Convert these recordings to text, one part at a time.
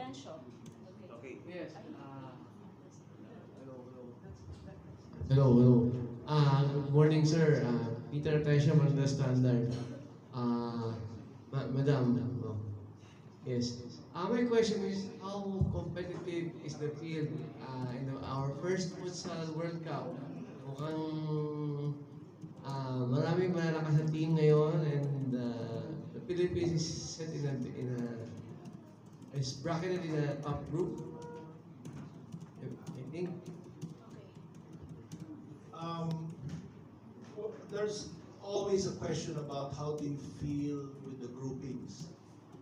Tencio. Okay. Yes. Hello, hello. Good morning, sir. Peter Tesha, Manila Standard. Madam. Yes. My question is, how competitive is the field in our first futsal World Cup? Mukhang maraming malalakas na team ngayon, and the Philippines is set is bracketed in a top group. I think. There's always a question about how do you feel with the groupings.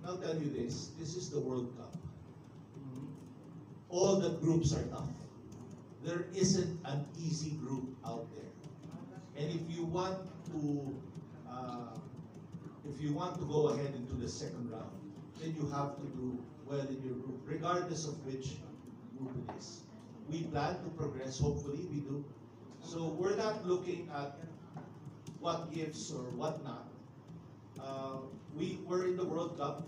And I'll tell you this is the World Cup. All the groups are tough. There isn't an easy group out there. And if you want to go ahead into the second round, then you have to do well in your group, regardless of which group it is. We plan to progress, hopefully we do. So we're not looking at what gives or what not. We're in the World Cup,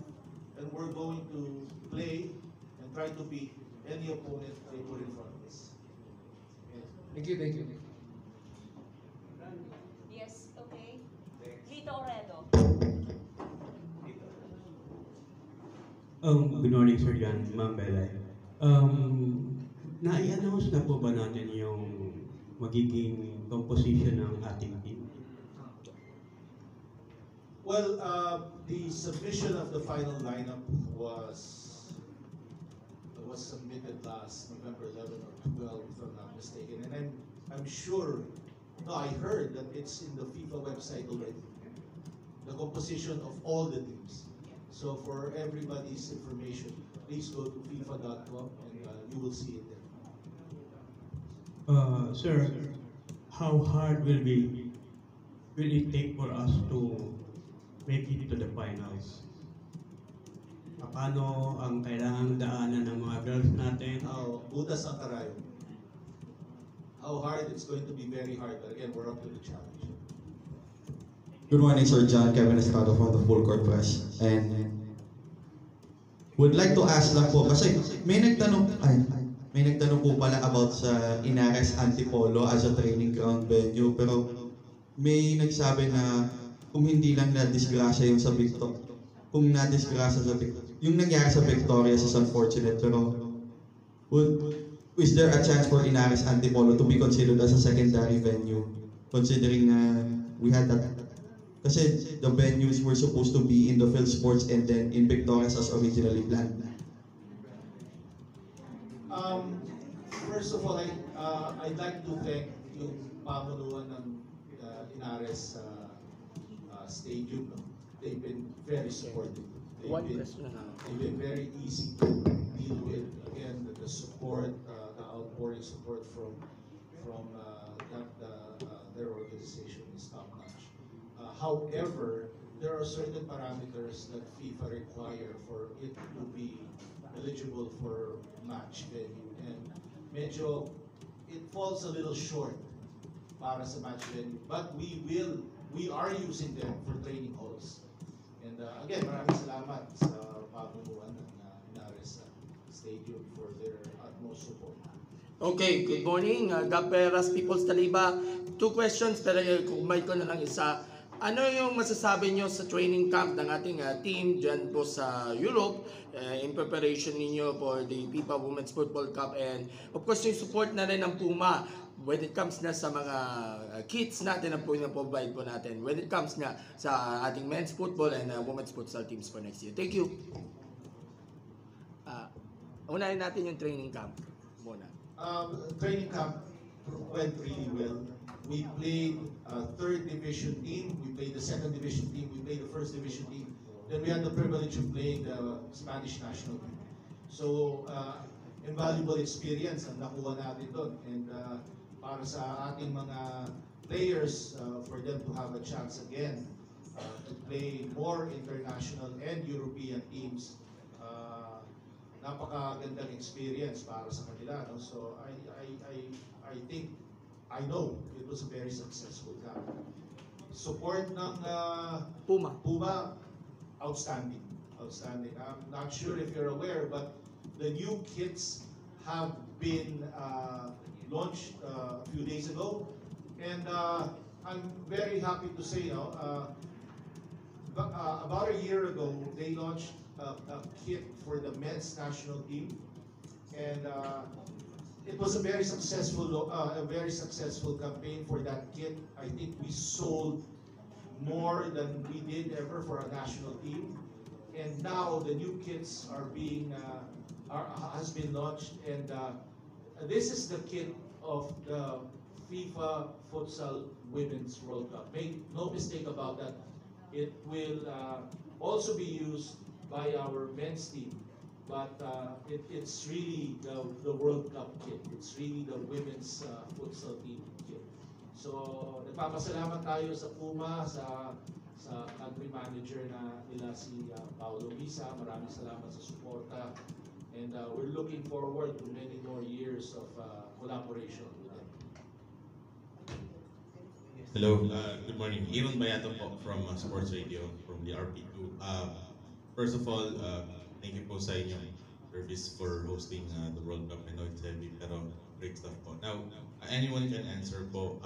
and we're going to play and try to beat any opponent they put in front of us. Thank you, thank you. Yes, okay. Lito Oredo. Good morning, Sir Jan, Ma'am Belay. Na-i-announce na po ba natin yung magiging composition ng ating team? Well, the submission of the final lineup was submitted last November 11 or 12, if I'm not mistaken, and I'm sure. No, I heard that it's in the FIFA website already. The composition of all the teams. So for everybody's information, please go to FIFA.com and you will see it there. Sir, how hard will it take for us to make it to the finals? Paano ang kailangang daanan ng mga girls natin? Butas ang karayo. How hard? It's going to be very hard, but again, we're up to the challenge. Good morning, Sir John. Kevin Estado from the Full Court Press. And would like to ask lang po, kasi may nagtanong po pala about sa Inares Antipolo as a training ground venue, pero may nagsabi na kung hindi lang na-disgrasya yung sa Victor, kung na-disgrasya sa Victor, yung nangyari sa Victoria is unfortunate, pero is there a chance for Inares Antipolo to be considered as a secondary venue, considering na we had that? Kasi the venues were supposed to be in the Phil Sports and then in Victoria as originally planned. First of all, I'd like to thank yung pamunuan ng Inares Stadium. No? They've been very supportive. They've been very easy to deal with. Again, the support, the outpouring support from their organization is top notch. However, there are certain parameters that FIFA require for it to be eligible for match venue, and medyo it falls a little short para sa match venue. But we are using them for training halls. And again, maraming salamat sa pamunuan ng Inares Stadium for their utmost support. Okay, good morning. Gaperas, People's Taliba. 2 questions, pero kumay ko na lang isa. Ano yung masasabi nyo sa training camp ng ating team dyan po sa Europe in preparation ninyo for the FIFA Women's Football Cup, and of course yung support na rin ng Puma when it comes na sa mga kits natin na po provide po natin when it comes na sa ating men's football and women's futsal teams for next year. Thank you. Unahin natin yung training camp muna. Training camp went really well. We played a 3rd division team, we played the 2nd division team, we played the 1st division team. Then we had the privilege of playing the Spanish national team. So, invaluable experience ang nakuha natin doon. And para sa ating mga players, for them to have a chance again to play more international and European teams, napakagandang experience para sa kanila. No? So, I know it was a very successful camp. Support ng Puma, outstanding. I'm not sure if you're aware, but the new kits have been launched a few days ago, and I'm very happy to say now, about a year ago, they launched a kit for the men's national team, and it was a very successful campaign for that kit. I think we sold more than we did ever for a national team, and now the new kits has been launched, and this is the kit of the FIFA Futsal Women's World Cup. Make no mistake about that. It will also be used by our men's team, but it's really the World Cup kit. It's really the women's futsal team kit. So nagpapasalamat tayo sa Puma, sa country manager nila si Paolo Misa. Maraming salamat sa suporta, and we're looking forward to many more years of collaboration with them. Hello, good morning. Aaron Bayato po from Sports Radio, from the RP2. First of all, thank you po sa inyong service for hosting the World Cup. I know it's heavy, pero great stuff po. Now, anyone can answer po,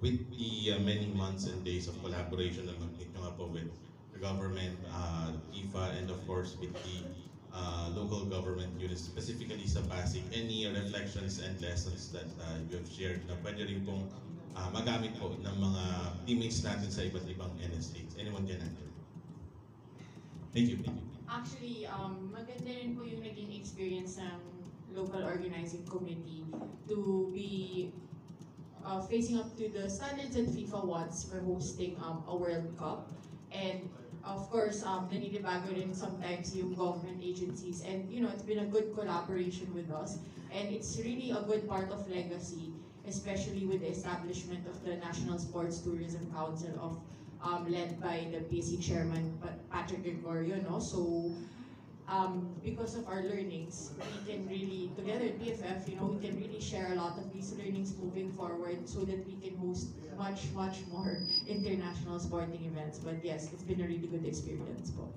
with the many months and days of collaboration na mag-meet nyo nga po with the government, FIFA, and of course with the local government units, specifically sa Pasig, any reflections and lessons that you have shared na pwede rin pong magamit po ng mga teammates natin sa iba't ibang NSAs. Anyone can answer? Thank you. Actually, maganda rin po yung naging experience ng local organizing committee to be facing up to the standards that FIFA wants for hosting a World Cup. And of course, naninibago rin sometimes yung government agencies. And you know, it's been a good collaboration with us. And it's really a good part of legacy, especially with the establishment of the National Sports Tourism Council led by the PSC chairman Patrick Gregorio, no? So because of our learnings, we can really, together at PFF, you know, we can really share a lot of these learnings moving forward so that we can host much more international sporting events. But yes, it's been a really good experience po.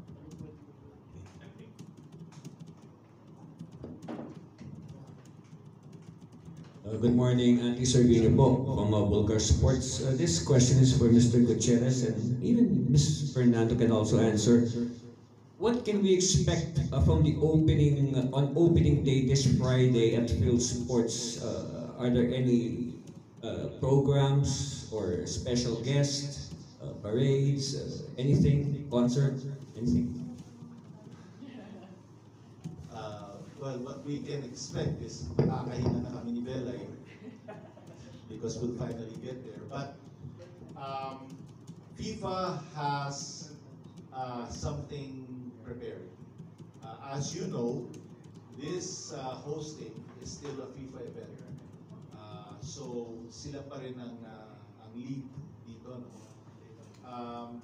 Good morning, Andy Servino po from Bulgar Sports. This question is for Mr. Gutierrez, and even Ms. Fernando can also answer. What can we expect from the on opening day this Friday at Phil Sports? Are there any programs or special guests, parades, anything, concert, anything? Well, what we can expect is makakahinga na kami ni Belay because we'll finally get there. But FIFA has something prepared. As you know, this hosting is still a FIFA event. So sila pa rin ang lead dito. No?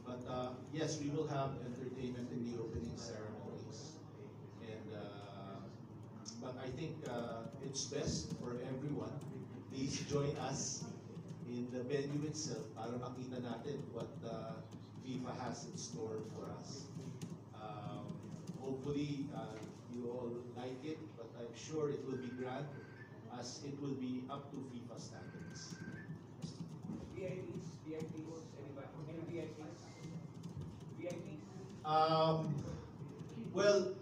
But yes, we will have entertainment in the opening ceremonies. But I think it's best for everyone. Please join us in the venue itself para makita natin what FIFA has in store for us. Hopefully, you all like it, but I'm sure it will be grand as it will be up to FIFA standards. VIPs, anybody? Any VIPs? Well,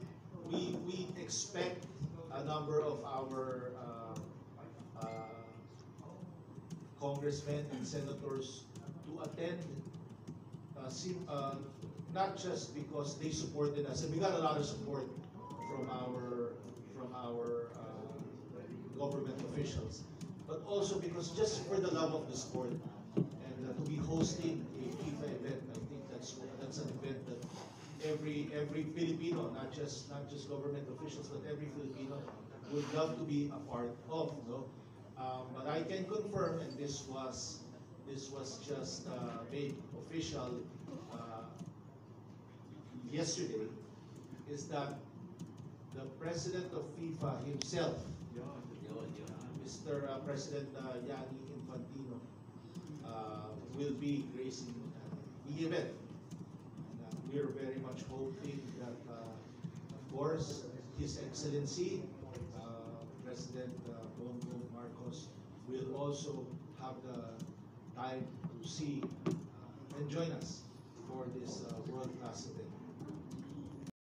we expect a number of our congressmen and senators to attend, not just because they supported us, and we got a lot of support from our government officials, but also because just for the love of the sport and to be hosting a FIFA event. I think that's an event that every Filipino, not just government officials, but every Filipino would love to be a part of. No? But I can confirm, and this was just made official yesterday, is that the president of FIFA himself, Mr. President Gianni Infantino, will be gracing the event. We are very much hoping that, of course, His Excellency, President Bongbong Marcos, will also have the time to see and join us for this world-class event.